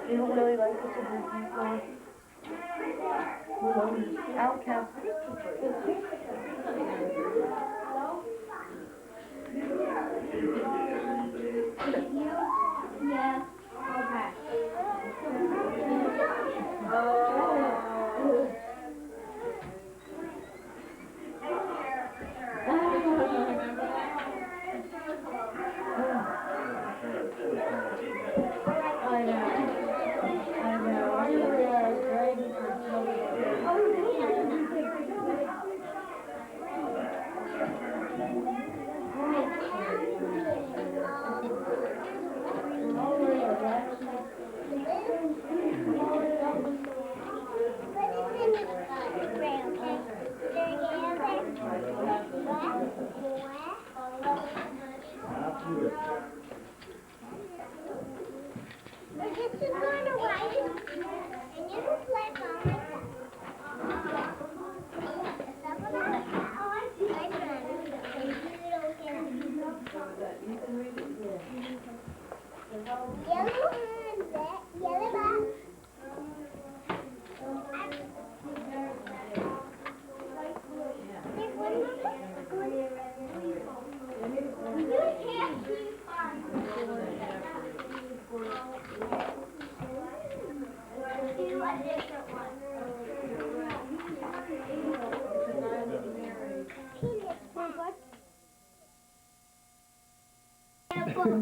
You don't really like this one? Outcast. Yeah. Okay.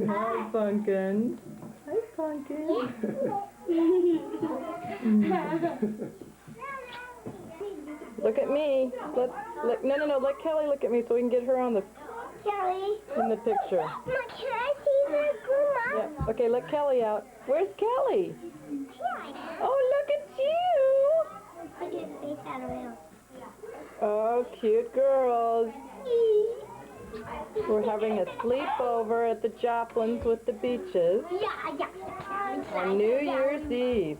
Hi, Pumpkin. Hi, Pumpkin. Look at me. No. Let Kelly look at me so we can get her on the in the picture. Mom, can I see the Grandma? Yeah. Okay, let Kelly out. Where's Kelly? Oh, look at you. I just face that around. Oh, cute girls. We're having a sleepover at the Joplins with the Beaches Yeah. on New Year's Eve.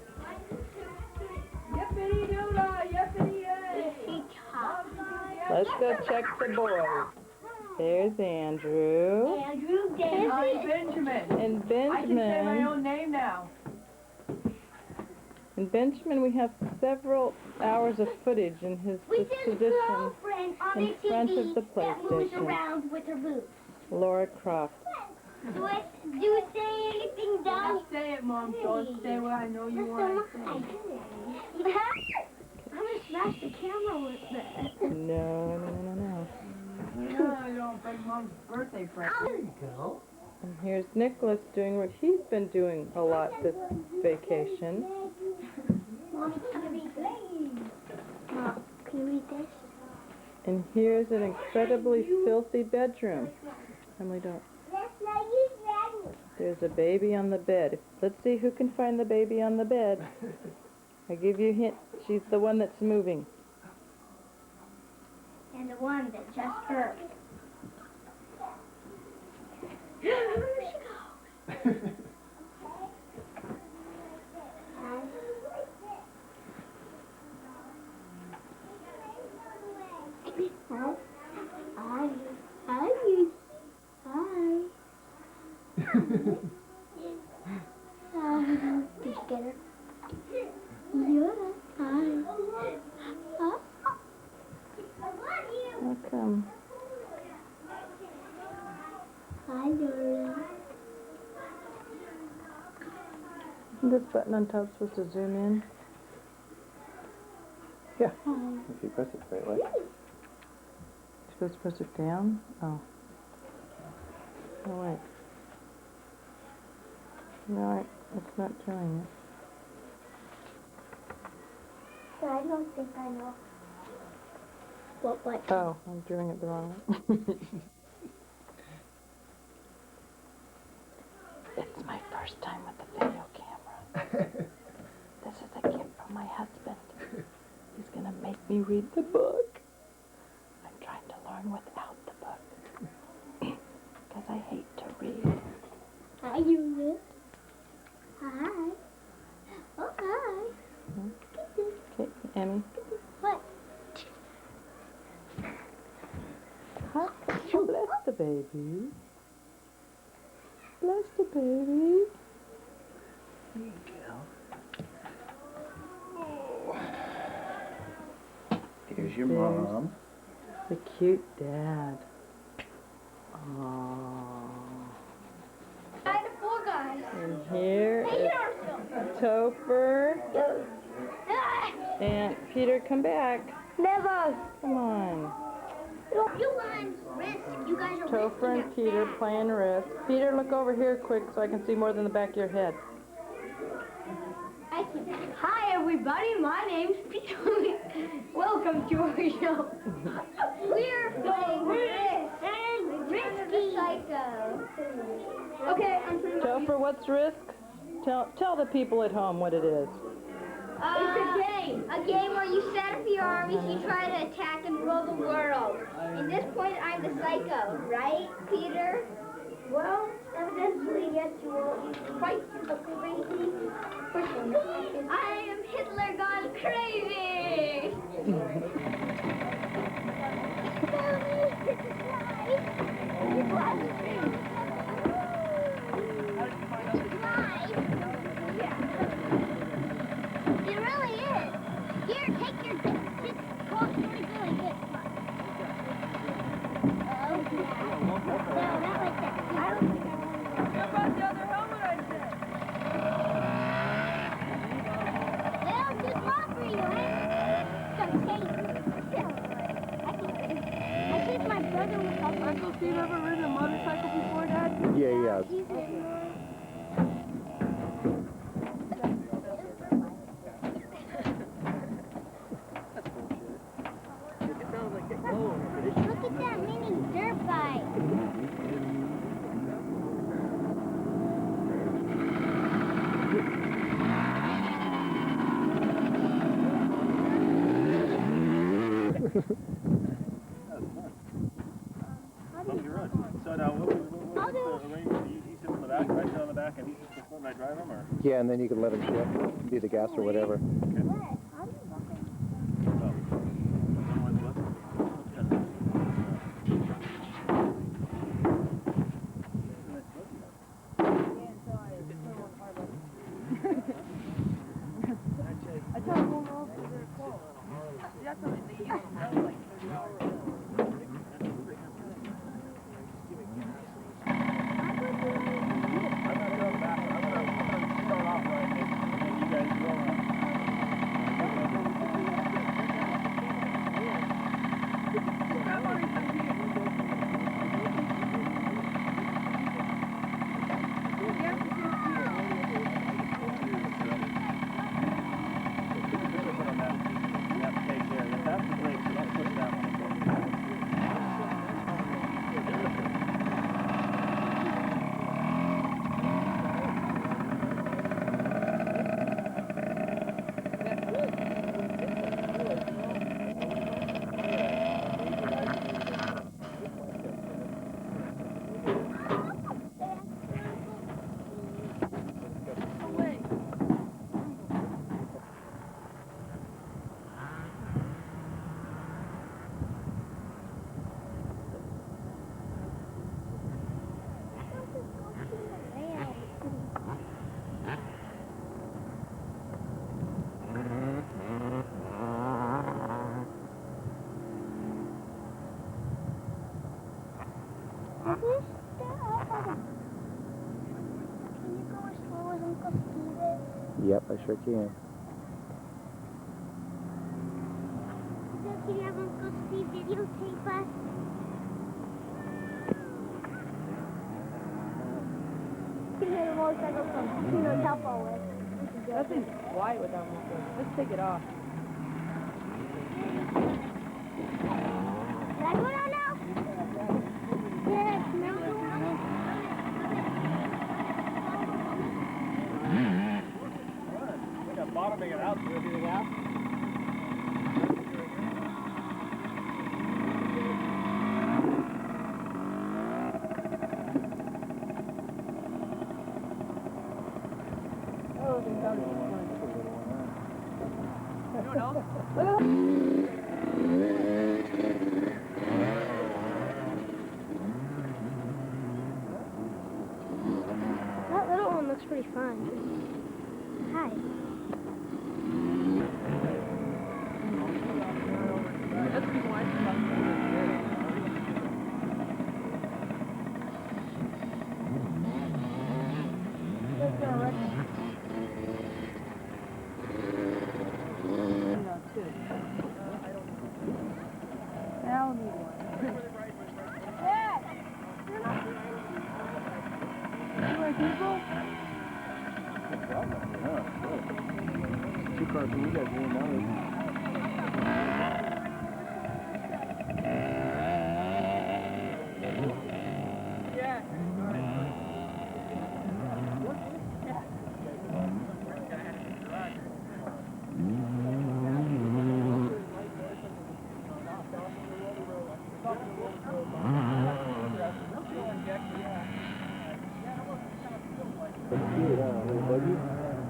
Let's go check the boys. There's Andrew. Andrew, Benjamin. And I can say my Benjamin. own name now. And Benjamin, we have several hours of footage in his position in front of the that moves PlayStation. around with her boobs. Laura Croft. Do you say anything dumb? Just say it, Mom. Don't say what I know you want to say. I'm gonna smash the camera with this. No. No, I don't break Mom's birthday present. There you go. And here's Nicholas doing what he's been doing a lot this vacation. Mommy, can you read this? Mom, can you read this? And here's an incredibly filthy bedroom. Emily, don't. There's a baby on the bed. Let's see who can find the baby on the bed. I give you a hint. She's the one that's moving. And the one that just hurt. Where she go? Did you get her? Yeah. How come? Hi, Dora. Isn't this button on top supposed to zoom in? Yeah. If you press it the right way. You're supposed to press it down? Oh. Oh, wait. No, it's not doing it. So I don't think I know what button. Oh, I'm doing it the wrong way. It's my first time with the video camera. This is a gift from my husband. He's gonna make me read the book. I'm trying to learn without the book. Because I hate to read. Hi, Judith. Hi. Oh, hi. Okay, Emmy. What? Huh? Oh, bless the baby. Bless the baby. There you go. Here's your mom. The cute dad. Aww. Hi, the four guys. And here is Topher. And Peter, come back. Never. Come on. You want risk. You guys are Topher and Peter playing Risk. Peter, look over here quick so I can see more than the back of your head. Hi everybody, my name's Peter. Welcome to our show. We're playing Risk and Risky Psycho. Okay, I'm pretty much... Topher, what's Risk? Tell the people at home what it is. It's a game. A game where you set up your armies, you try to attack and rule the world. At this point, I'm the psycho, right, Peter? Well, evidently, yes, you will. You fight a crazy person. I am Hitler gone crazy! It really is. Here, take your six cold really good. Oh, yeah. No, not like that. I don't think I want to. How about the other helmet I said? Well, good luck for you, eh? Some tape. I think my brother was helping. Uncle Steve ever ridden a motorcycle before, Dad? Yeah, yeah. He's in. Look at that mini dirt bike. So now, what was the arrangement? He sits in the back, I sit on the back, and he sits in front, and I drive him, or? Yeah, and then you can let him shift, be the gas or whatever. Yep, I sure can. Can you have Uncle Steve videotape us? Can you have motorcycle from Pino Telpo with. Nothing's white with that one. Let's take it off. Can I go down now? Yes, no. We got bottoming it out. Do anything out? That little one looks pretty fun. Hi. Now we need one. Two cars from you guys going down.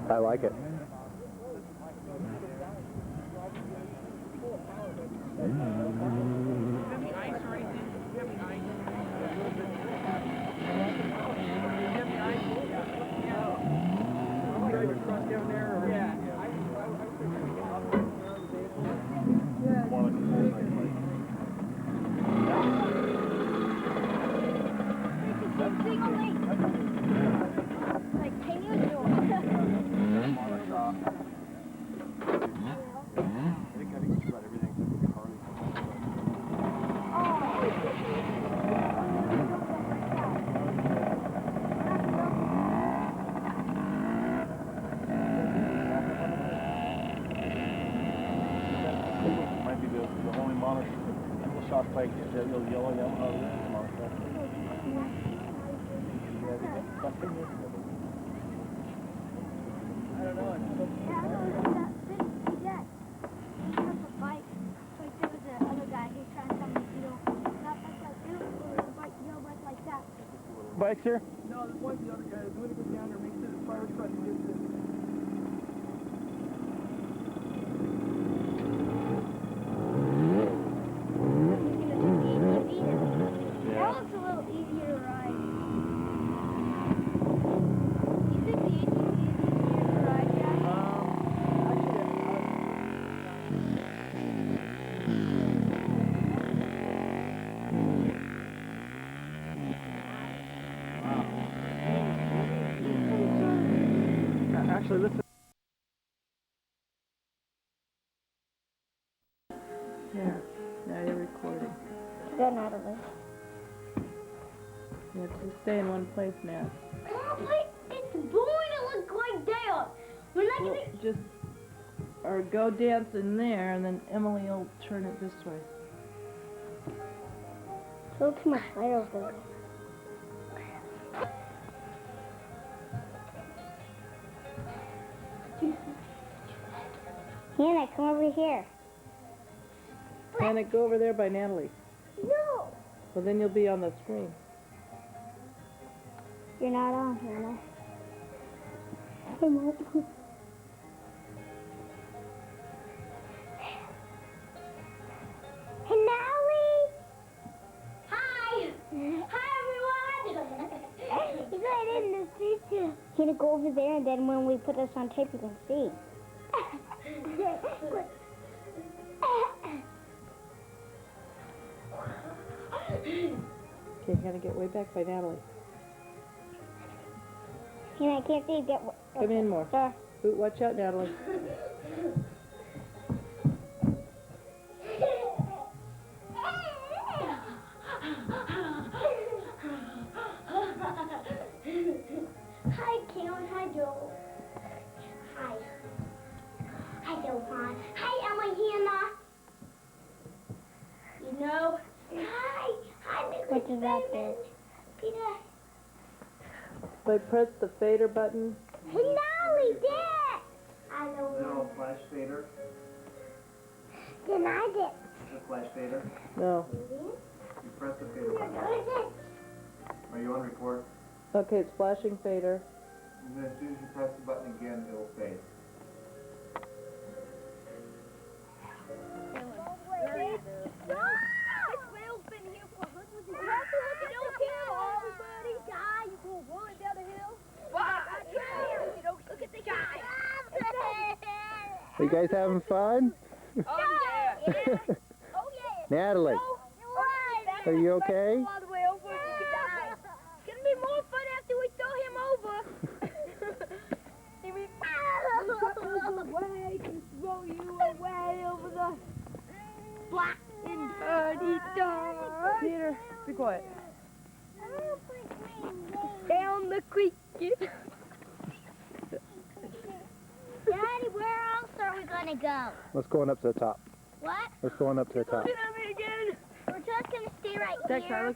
I like it. Like 10 years ago. Might be the only monoshock bike, the little yellow Yamaha monoshock. I don't know. Bikes here? No, this one's the other guy. When he goes down there, makes it as far as he gets it. That one's a little easier to ride. You think the 18 is easier to ride, Jack? Actually, listen. Here. Now you're recording. Go, Natalie. You have to stay in one place now. Wait, it's going to look like that. We're not Well, going to... just, or go dance in there, and then Emily will turn it this way. It's a little too much light over there. Hannah, come over here. Hannah, go over there by Natalie. No! Well, then you'll be on the screen. You're not on, Hannah. I'm up. Hanali! Hi! Hi, everyone! You got in the picture. Hannah, go over there, and then when we put this on tape, you can see. Okay, Hannah, get way back by Natalie. Hannah, I can't see. Get. Come in more. Sorry. Ooh, watch out, Natalie. Hi, If I press the fader button. He Nolly did! I know. No, flash fader. Then I did. The flash fader. No. You press the fader button. Are you on record? Okay, it's flashing fader. And then as soon as you press the button again, it will fade. Are you guys having fun? Oh yeah! Natalie, are you okay? All the way over, you could die. It's gonna be more fun after we throw him over. Away, can throw you away over the black and dirty dark. Peter, be quiet. Down the creek. Daddy, where else are we gonna go? Let's go on up to the top. What? Let's go on up to the top. Look at me again. We're just gonna stay right Text, here.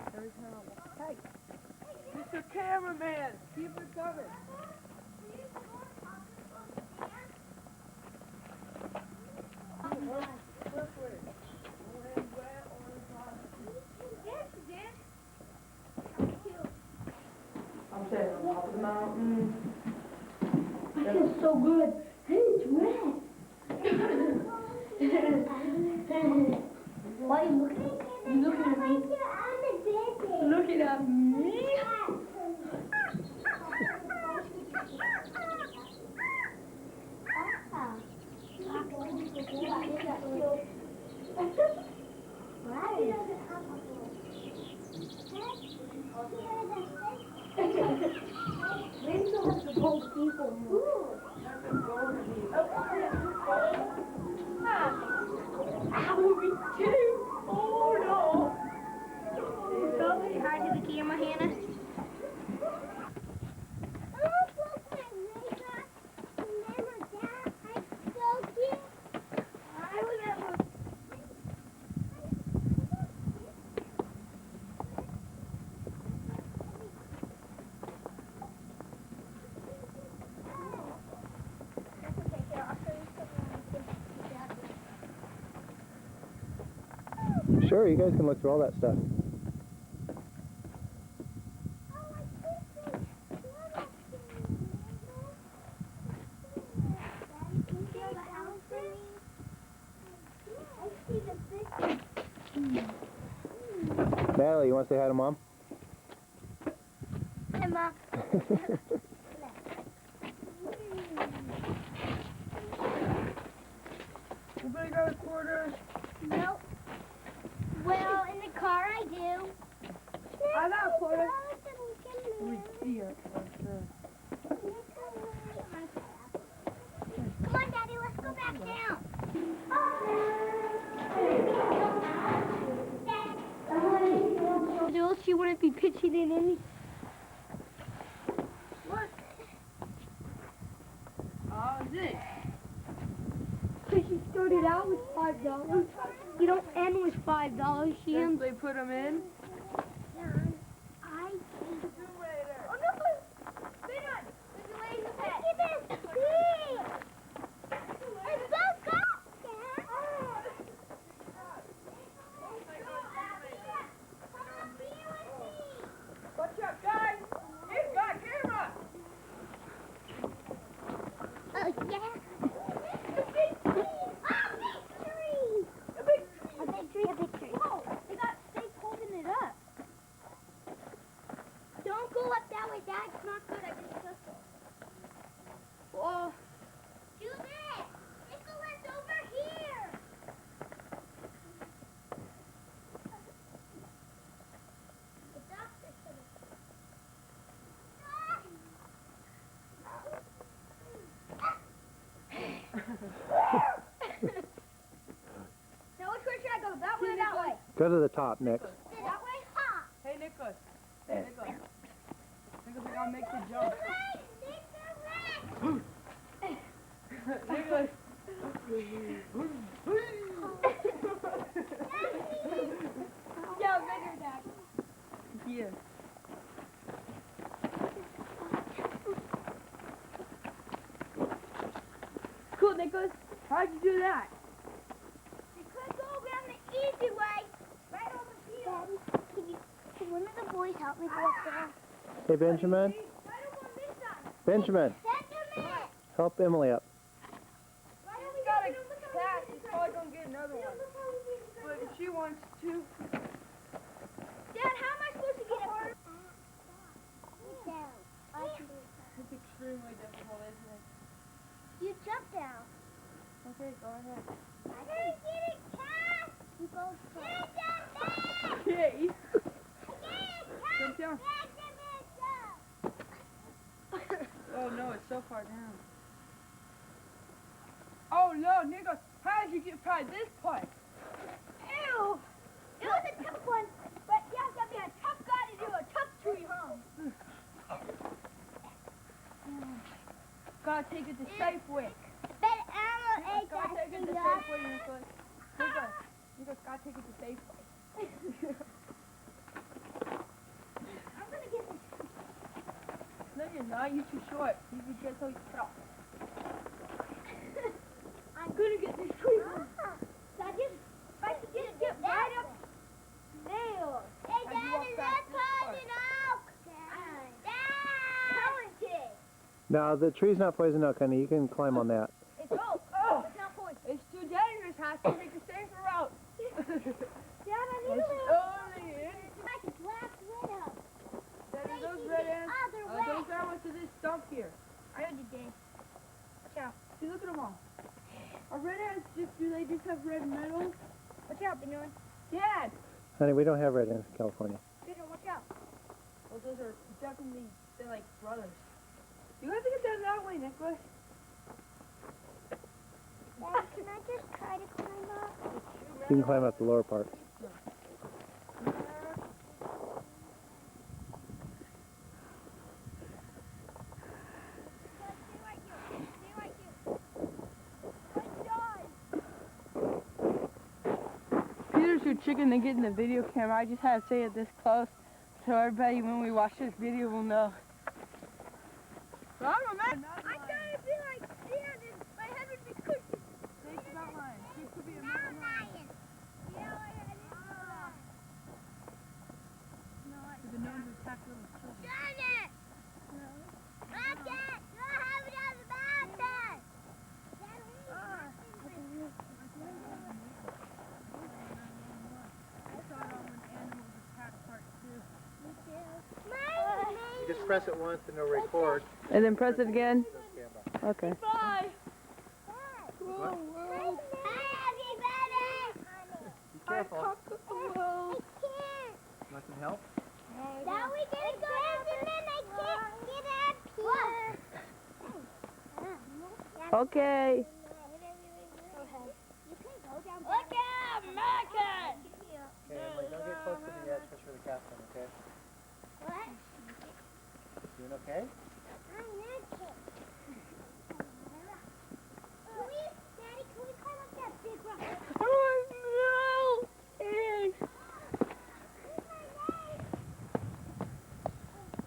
Hey, Mr. Cameraman, keep it coming. I'm sitting on top of the mountain. I feel so good. Hey, it's wet. Why are you looking at me? Looking at me? Looking at me? Say hi to the camera, Hannah. Sure, you guys can look through all that stuff. Natalie, you want to say hi to Mom? Hi, Mom. Anybody got a quarter? Nope. Well, in the car I do. I got a quarter. Here. Come on, Daddy, let's go back down. Else you wouldn't be pitching in any. How's it? Because she started out with $5. You don't end with $5. She Since ends. they put them in. Oh, no! Spin on! There's a laser pet. Look at this! See! It's so soft, Dad! Watch out, guys! He's got camera! Oh, yeah. A big tree! A big tree! A big tree! A big tree! Whoa! They got stakes holding it up. Don't go up that way, Dad. It's not good. I just took it. Whoa. Do this! Nicholas, over here! The doctor should have... Now which way should I go? That way or that way? Go to the top, Nick. That way? Ha! Hey, Nicholas. Hey, Nicholas. Nicholas, I gotta make the jump. Nicholas. Yeah, bigger, Dad. Yeah. Nicholas. How'd you do that? You could go around the easy way, right over here. Daddy, can one of the boys help me go up there? Hey, Benjamin. I don't want this on. Benjamin, Benjamin! help Emily up. Why don't we He's got a look at cat. He's probably gonna get another one. But if she wants to. Dad, how am I supposed to get it? Down. It's extremely difficult, isn't it? You jump down. Okay, go ahead. I can't get it, Cat! You both jump down! Okay. I Jump down. can't! Oh no, it's so far down. Oh no, Nicholas, how did you get past this part? Ew! It was a tough one, but you have to be a tough guy to do a tough tree home. Gotta take it the safe way. But Elmo ate Gotta that take it thing the up. safe way, Nicholas. Nicholas, gotta take it the safe way. I'm gonna get this. No, you're not. You're too short. You can get so you stop. I'm gonna get this tree home. So I just get right up there. Hey, How'd you walk Daddy, past let's this hold part? it out. Dad! No, the tree's not poison oak, honey. You can climb on that. It's oak. Oh, it's not poison. It's too dangerous. Have to take a safer route. Dad, I need It's a little. only in. Like a black widow. That are those Facing red the ants. other way. Those arrows to this stump here. I heard you, Dave. Watch out. See, look at them all. Are red ants just, do they just have red metal? Watch out, Benoit. Dad! Honey, we don't have red ants in California. Peter, watch out. Well, those are definitely, they're like brothers. You have to get down that way, Nicholas. Dad, can I just try to climb up? You can climb up the lower parts. Peter's too chicken to get in the video camera. I just had to say it this close so everybody, when we watch this video, will know. I don't know. I'm trying to be like Stan and my head would be cushy. Snake's a mountain lion. Snake could be a Mountain mountain lion. lion. You know what I didn't know that. They're known to attack little children. Done it! Back it! Go have it on the mountain! You just press it once and it'll record. And then press it again? Okay. Bye! What? Happy birthday! Be careful. I can't. Want some help? Now we gotta go Benjamin, I can't get up here. Okay. Look out, American! Okay, Emily, don't get close to the edge just for the captain, okay? What? Doing okay? I'm naked. Daddy, can we climb up that big rock? Oh no!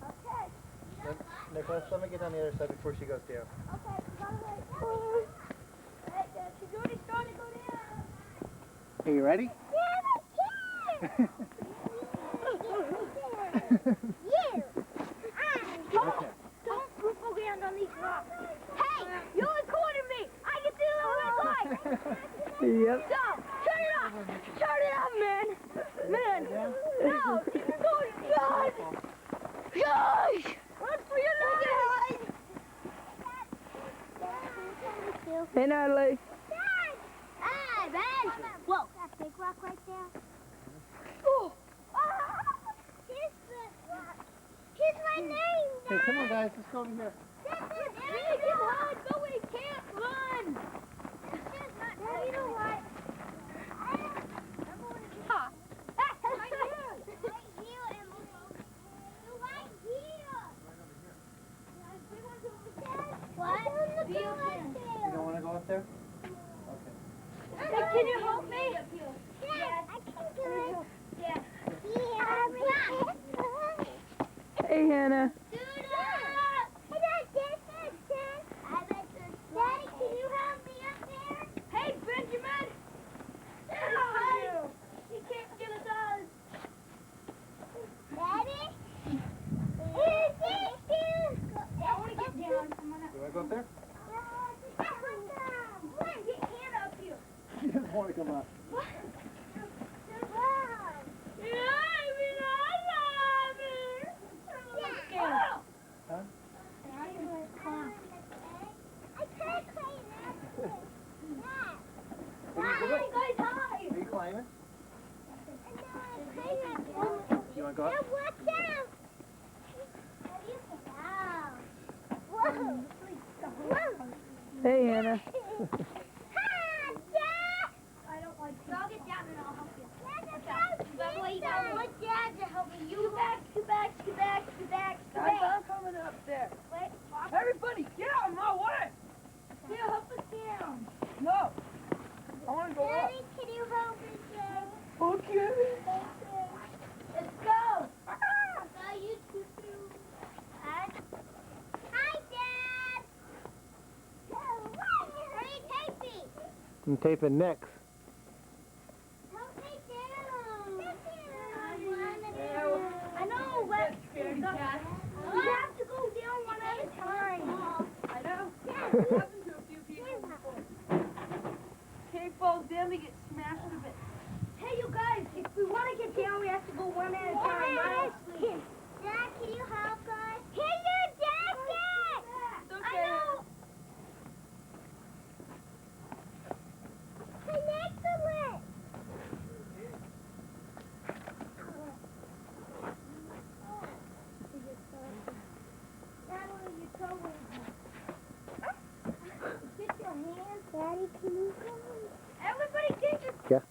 Okay. Nicholas, let me get on the other side before she goes down. Okay, got it. Right, she's already starting to go down. Are you ready? Yeah, I can! You! Okay. Don't roof around on these rocks. Hey, you recorded me! I can see a little red light! Yep. Stop! Turn it off! Turn it off, man! Man! No! Keep it going! God! Gosh! Run for your life! Hey, Natalie. Hey, man! Whoa! That big rock right there? Oh! Kiss the rock! Kiss my name, Hey, come on, guys. Let's go over here. We can hide, but we can't run! Well, you know what? Ha! Right here! Right here, Emily. You're right here! What? You don't want to go up there? Okay. Hey, can you help me? Yeah, I can do it. Yeah. Hey, Hannah. Daddy, can you help me there? Come on, get your hand up here. He doesn't want to come up. What? Huh? Are you climbing? You want to go up? Hey, Anna. I don't like to. I'll get down and I'll help you. By the way, you gotta want Dad to help me. You back. Guys, I'm coming up there. Wait, Everybody, get out of my way! Dad, help us down. No. I want to go up. Daddy, can you help us down? Okay. Let's go. Bye, you too. Hi, Dad. Where are you taping? I'm taping Nick's. Help me down. I know, but you have to go down one at a time. I know. It's happened to a few people before. Cake falls down, they get smashed a bit. Hey, you guys, if we want to get down, we have to go one at a time. Dad, can you help us? Hey, your jacket! It's okay. I know. Excellent. Get your hands, Daddy. Can you come? Everybody, get your. Yeah.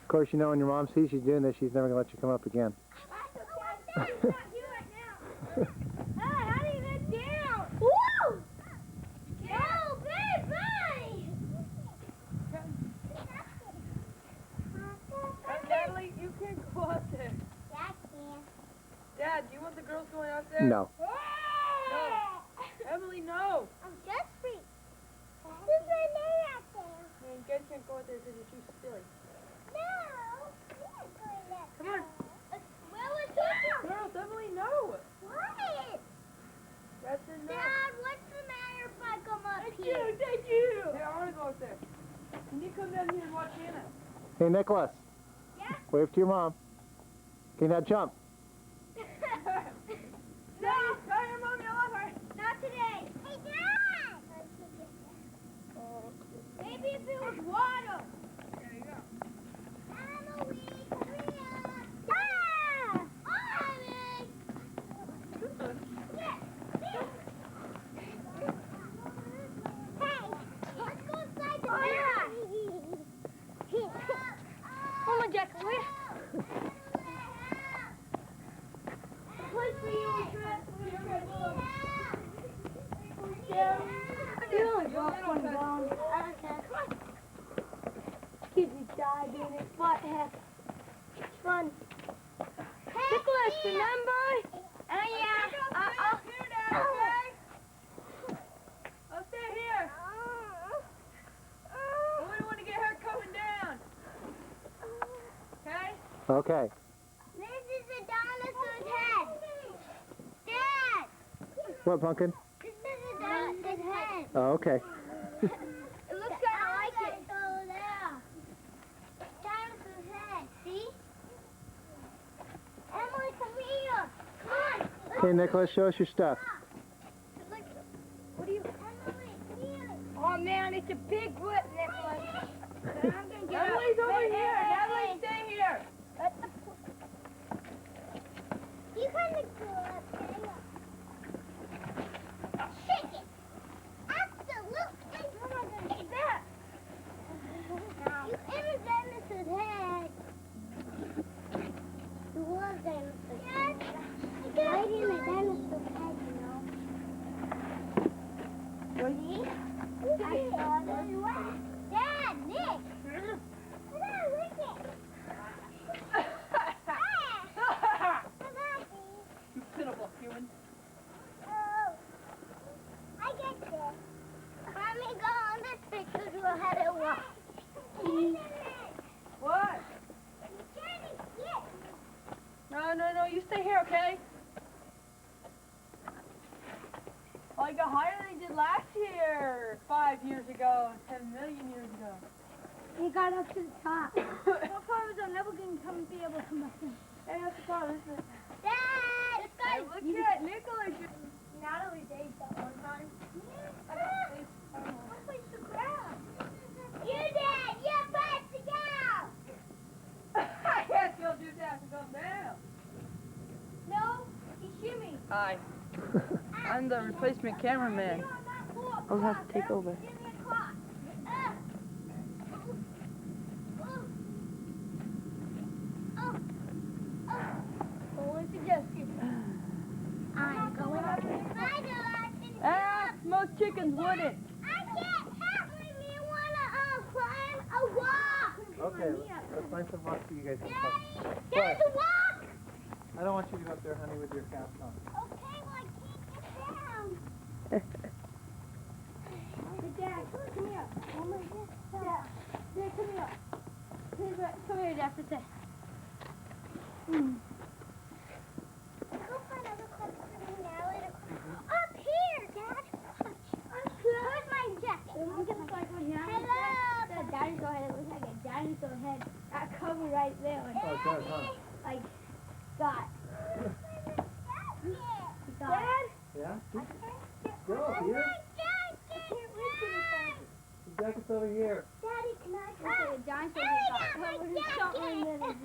Of course, you know when your mom sees you doing this, she's never gonna let you come up again. How do you get down? Woo! Oh, baby! Natalie, you can't go up there. Dad, do you want the girls going up there? No. No. Emily, no. I'm just free. There's my name out there. You guys can't go up there because you're too silly. No! We're not going that Come on. Well, let's go. Girls, Emily, no. What? That's a no. Dad, what's the matter if I come up Thank here? you, thank you. Here, I want to go up there. Can you come down here and watch Hannah? Hey, Nicholas. Yeah? Wave to your mom. Okay, now jump. No! Sorry, your mom, I love her. Not today. Hey, Dad! Maybe if it was water. There you go. Emily, come here. Ah! Emily! Hey, let's go inside the car. Hold on, Jack. Where? Place for you and Trent. You only dropped one down. Okay. Kids would die doing it, but heck, it's fun. Nicholas, remember? Yeah. I'll here now, okay? I'll stay here. I wouldn't want to get her coming down. Okay? Okay. This is a dinosaur's head. Dad! What, Pumpkin? This is a dinosaur's head. Oh, okay. It looks kind of like it. Dinosaur's head, see? Emily, come here. Come on. Hey, Nicholas, show us your stuff. What do you... Emily, come here. Oh, man, it's a big whip, Nicholas. I'm going to get Emily's over here. Natalie, stay here. You kind of go up there. Shake it. Absolutely. Oh, my God. Take that. You ever dinosaur's head? You love dinosaurs. Yes. Right in the dinosaur's head, you know. you stay here, okay? Well, you got higher than you did last year, 5 years ago, 10 million years ago. He got up to the top. No problem, I'm never going to come be able to come back in. Hey, that's the problem, isn't it? Dad! This guy, Look at Nicholas. Natalie dated that one time. What place to grab? You did! You place to go! I guess you'll do that to come down. No, he shimmy. Hi. I'm the replacement cameraman. I'll have to take over. Give me a clock. Only suggestion. I'm going up. Ah, most chickens wouldn't. I can't help me wanna climb a wall. Okay, let's find some rocks so you guys can Daddy, play. there's a walk. I don't want you to go up there, honey, with your cap on. Okay, well I can't get down. Hey, Dad, come here. Oh my God. Dad, come here. Please, come here, Dad, for a sec. Go find other clips for me now later. Up here, Dad. Where's my jacket? Look at the flag on here. Hello. The dinosaur head. It looks like a dinosaur head. That cover right there. Oh, it does, huh? Like, Scott. Dad? Yeah? I can't Go, here. The jacket's over here. Daddy, can I? The dinosaur head got covered in something that is